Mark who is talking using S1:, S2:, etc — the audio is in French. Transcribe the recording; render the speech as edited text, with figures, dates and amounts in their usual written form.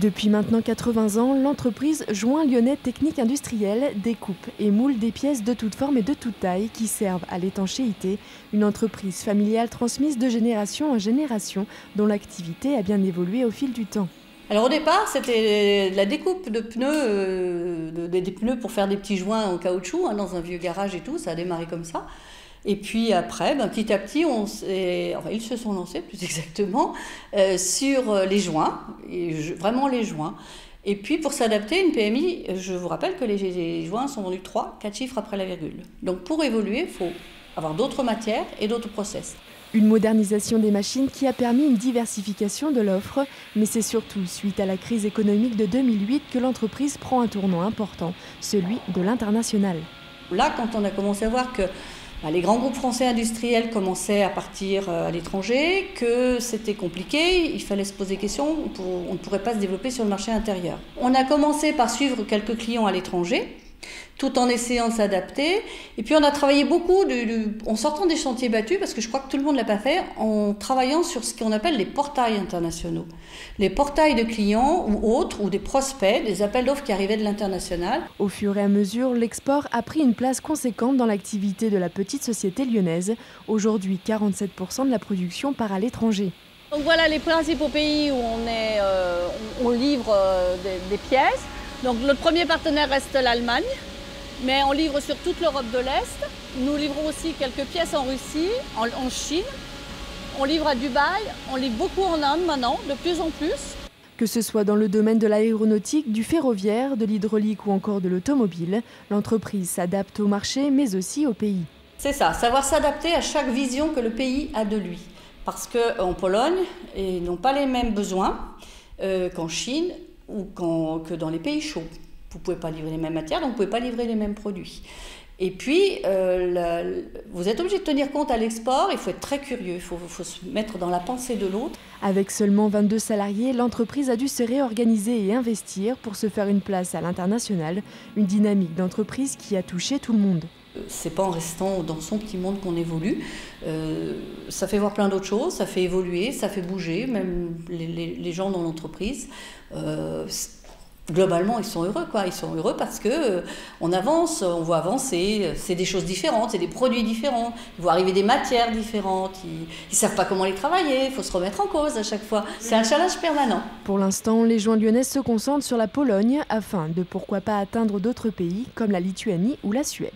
S1: Depuis maintenant 80 ans, l'entreprise Joint Lyonnais Technique Industrielle découpe et moule des pièces de toutes formes et de toutes tailles qui servent à l'étanchéité. Une entreprise familiale transmise de génération en génération dont l'activité a bien évolué au fil du temps.
S2: Alors au départ, c'était de la découpe de pneus, des pneus pour faire des petits joints en caoutchouc dans un vieux garage et tout, ça a démarré comme ça. Et puis après, petit à petit, ils se sont lancés plus exactement sur les joints, vraiment les joints. Et puis pour s'adapter, une PMI, je vous rappelle que les joints sont vendus 3-4 chiffres après la virgule. Donc pour évoluer, il faut avoir d'autres matières et d'autres process.
S1: Une modernisation des machines qui a permis une diversification de l'offre, mais c'est surtout suite à la crise économique de 2008 que l'entreprise prend un tournant important, celui de l'international.
S2: Là, quand on a commencé à voir que les grands groupes français industriels commençaient à partir à l'étranger, que c'était compliqué, il fallait se poser des questions, on ne pourrait pas se développer sur le marché intérieur. On a commencé par suivre quelques clients à l'étranger, tout en essayant de s'adapter. Et puis on a travaillé beaucoup en sortant des chantiers battus, parce que je crois que tout le monde ne l'a pas fait, en travaillant sur ce qu'on appelle les portails internationaux. Les portails de clients ou autres, ou des prospects, des appels d'offres qui arrivaient de l'international.
S1: Au fur et à mesure, l'export a pris une place conséquente dans l'activité de la petite société lyonnaise. Aujourd'hui, 47% de la production part à l'étranger.
S3: Donc voilà les principaux pays où on livre des pièces. Donc notre premier partenaire reste l'Allemagne, mais on livre sur toute l'Europe de l'Est. Nous livrons aussi quelques pièces en Russie, en Chine. On livre à Dubaï, on livre beaucoup en Inde maintenant, de plus en plus.
S1: Que ce soit dans le domaine de l'aéronautique, du ferroviaire, de l'hydraulique ou encore de l'automobile, l'entreprise s'adapte au marché mais aussi au pays.
S2: C'est ça, savoir s'adapter à chaque vision que le pays a de lui. Parce qu'en Pologne, ils n'ont pas les mêmes besoins qu'en Chine ou que dans les pays chauds. Vous ne pouvez pas livrer les mêmes matières, donc vous ne pouvez pas livrer les mêmes produits. Et puis, vous êtes obligé de tenir compte à l'export, il faut être très curieux, il faut se mettre dans la pensée de l'autre.
S1: Avec seulement 22 salariés, l'entreprise a dû se réorganiser et investir pour se faire une place à l'international, une dynamique d'entreprise qui a touché tout le monde.
S2: C'est pas en restant dans son petit monde qu'on évolue. Ça fait voir plein d'autres choses, ça fait évoluer, ça fait bouger, même les gens dans l'entreprise. Globalement, ils sont heureux, quoi. Ils sont heureux parce que on avance, on voit avancer. C'est des choses différentes, c'est des produits différents. Ils voient arriver des matières différentes. Ils savent pas comment les travailler. Il faut se remettre en cause à chaque fois. C'est un challenge permanent.
S1: Pour l'instant, les joints lyonnais se concentrent sur la Pologne afin de pourquoi pas atteindre d'autres pays comme la Lituanie ou la Suède.